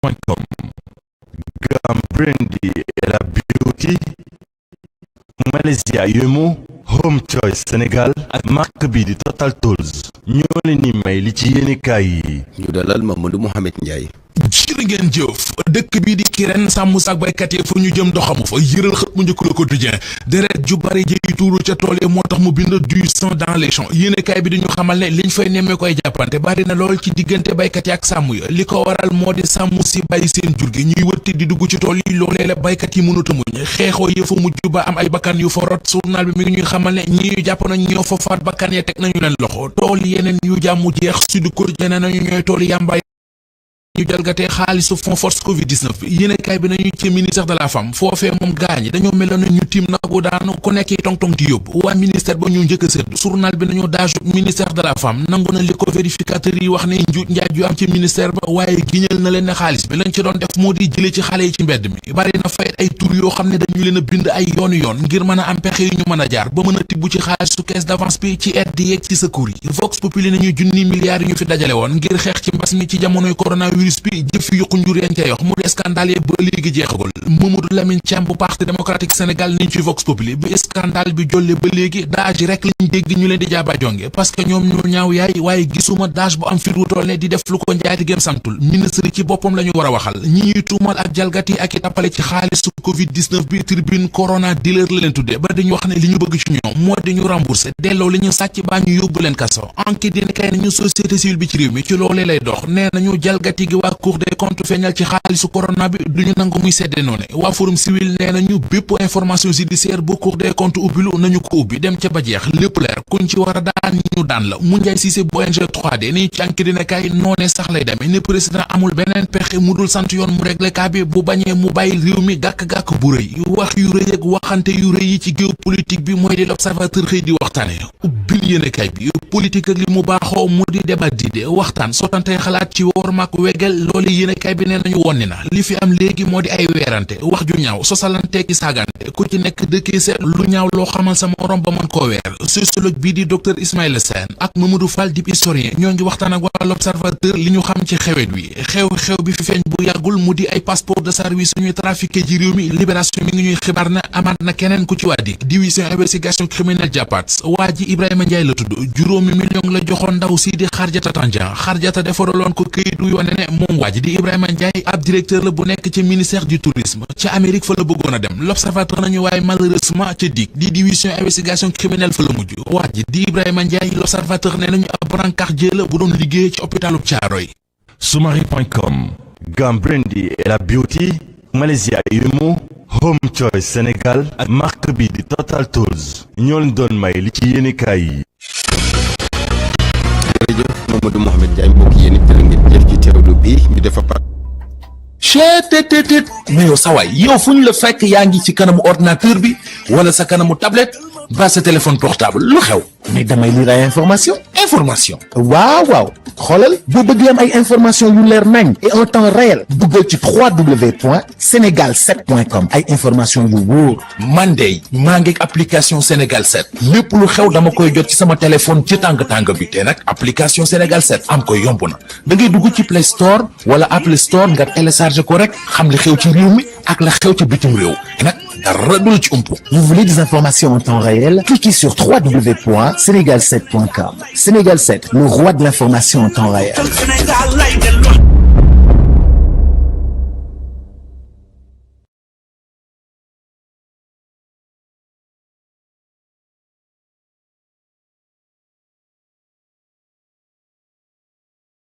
Soumari.com. Gambrendi et la beauty. Malaysia Yumu. Home Choice Sénégal ak marque bi di Total Tools ñoo leen ni may li ci yéenekaay yi. ñu dalal Mamadou Mouhamed Ndiaye. jërë ngeen jëf dëkk bii di Kirène sàmm sak baykat yi fu ñu jëm doxamu fa yëral xët mu njëkk Le Quotidien deret ju bari jëy tuuru ca tool yi moo tax mu bind du sang dans les champs yéenekaay bi di ñu xamal ne liñ fay nemmee koy jàppante bari na lool ci diggante baykat yi ak sàmm ya li ko waral moo di sàmm si bàyyi seen jur gi ñuy wëtti di dugg ci tool yi loolee la baykat yi mënut a muñ xeexoo yëfa mujj ba am ay bakkan yu fa rot journal bi mi ngi ñuy xamal ne ñi ñu jàpp nañ ñoo fa faat bakkan ya teg nañu leen loxo tool yeneen yu jàmmu jeex Sud Quotidien nañu ñooy tool yàmbaay ñu jalgatee xaalisu fond force covid-19 bi yéenekaay bi nañu ci ministère de la femme foofee moom gaañi dañoo meloon ñu tiim nagu daanu ku nekk tong-tong di yóbbu waa ministère ba ñu njëkk a séddu journal bi nañu daaju ministère de la femme nangu na li ko vérificateur yi wax ne njuuj njaaj yu am ci ministère ba waaye giñal na leen ne xaalis bi lañ ci doon def moo di jëlee ci xale yi ci mbedd mi bari na fayet ay tur yoo xam ne dañu leen a bind ay yoonu yoon ngir mën a am pexe yu ñu mën a jaar ba mën a tibb ci xaalisu caisse d'avance bi ci aide yeeg ci secours yi Vox Populi nañu junni milliards yi ñu fi dajale woon ngir xeex ci mbas mi ci jamonoy coronavirus bi jëf yu xunjur yeen ca yox mu di scandale yi ba léegi jeexagul Mamadou Lamine Thiam bu parti démocratique Sénégal niñ ci Vox Populi bi scandale bi jolle ba léegi daaj rek lañ dégg ñu leen di jaaba jonge parce que ñoom ñoo ñaaw yaay waaye gisuma daaj bu am fit wu toll ne di def lu ko njaati gém santul ministre yi ci boppam la ñu war a waxal ñi ñuy tuumal ak jalgati ak i tappale ci xaalisu covid-19 bi tribune corona dealer la leen tuddee ba dañu wax ne li ñu bëgg ci ñoom moo di ñu rembourser delloo li ñu sàcc baa ñu yóbbu leen kaso enquête dina kay nañu société civile bi ci réew mi ci loolee lay dox nee nañu jalgati gi waa cour des comptes feeñal ci xaalisu corona bi duñu nangu muy sedde noone waa forum civil nee nañu bépp information judiciaire bu cour des comptes ubbilu nañu ko ubbi dem ca ba jeex lépp leer kuñ ci war a daan ñu daan la mu njaay Cissé bu ONG 3D nii ci enquête dina kay noone sax lay demee ne président amul beneen pexe mu dul sant yoon mu réglé cas bi bu bañee mu bàyyi réew mi gàkk-gàkk bu rëy wax yu rëy ak waxante yu rëy yi ci géopolitique bi mooy di l'observateur xëy di waxtaane ubbil yéene kay bi politique ak li mu baaxoo mu di débat d'idées waxtaan sottante xalaat ci wóor maak wegel loolu yéene kay bi nee nañu wonni na li fi am léegi moo di ay weerante wax ju ñaaw sosalante ki saagante ku ci nekk dëkkee seet lu ñaaw loo xamal sa morom ba mën koo weer sociologue bii di docteur Ismaïla Sène ak Mamadou Fall di historien ñoo ngi waxtaan ak waa l'observateur li ñu xam ci xewet wi xew bi fi feeñ bu yàggul mu di ay passeport de service suñuy trafiqué ci réew mi libération mi ngi ñuy xibaar na amaat na keneen ku ci wàddi division investigation criminelle jàppaat waa ji Ibrahima Ndiaye la tudd juróomi million la joxoon ndaw si di Xarjata Tandian Xarjata defaraloon ko këyit yu wane ne moom waa ji di Ibrahima Ndiaye ab directeur la bu nekk ci ministère du tourisme ca Amérique fa la bëggoon a dem l'observateur nañu waaye malheureusement ca DIC di division investigation criminelle fa la mujj waa ji di Ibrahima Ndiaye l'observateur ne nañu ab brancardier la bu doon liggéey ci hôpitalu Thiaroye. Soumari.com. Gambrendi et la beauty. Malaysia Yumu. Home Choice Sénégal ak marque bi di Total Tools ñoo leen doon may li ci yéenekaay yi. jërëjëf Mamadou Mouhamed Ndiaye mbokk yéen it jërë ngeen jëf ci teewlu bi ñu def fa cheetetetet mais yow sawaay yow fu ñu la fekk yaa ngi ci kanamu ordinateur bi wala sa kanamu tablette ba sa téléphone portable lu xew mais damay lire ay information waaw xoolal boo bëgg am ay information yu leer nañ et en temps réel duggal ci www.senegal7.com ay information yu wóor man de maa ngi application Sénégal 7 lépp lu xew dama koy jot ci sama téléphone ci tàng bi te nag application Sénégal 7 am ko yomb na da ngay dugg ci Play Store wala Apple Store nga télécharger ko rek xam li xew ci réew mi ak la xew ci bitim réew nag dara du la ci umpu. Vous voulez des informations en temps réel? Cliquez sur www.senegal7.com. Sénégal 7, le roi de l'information en temps réel.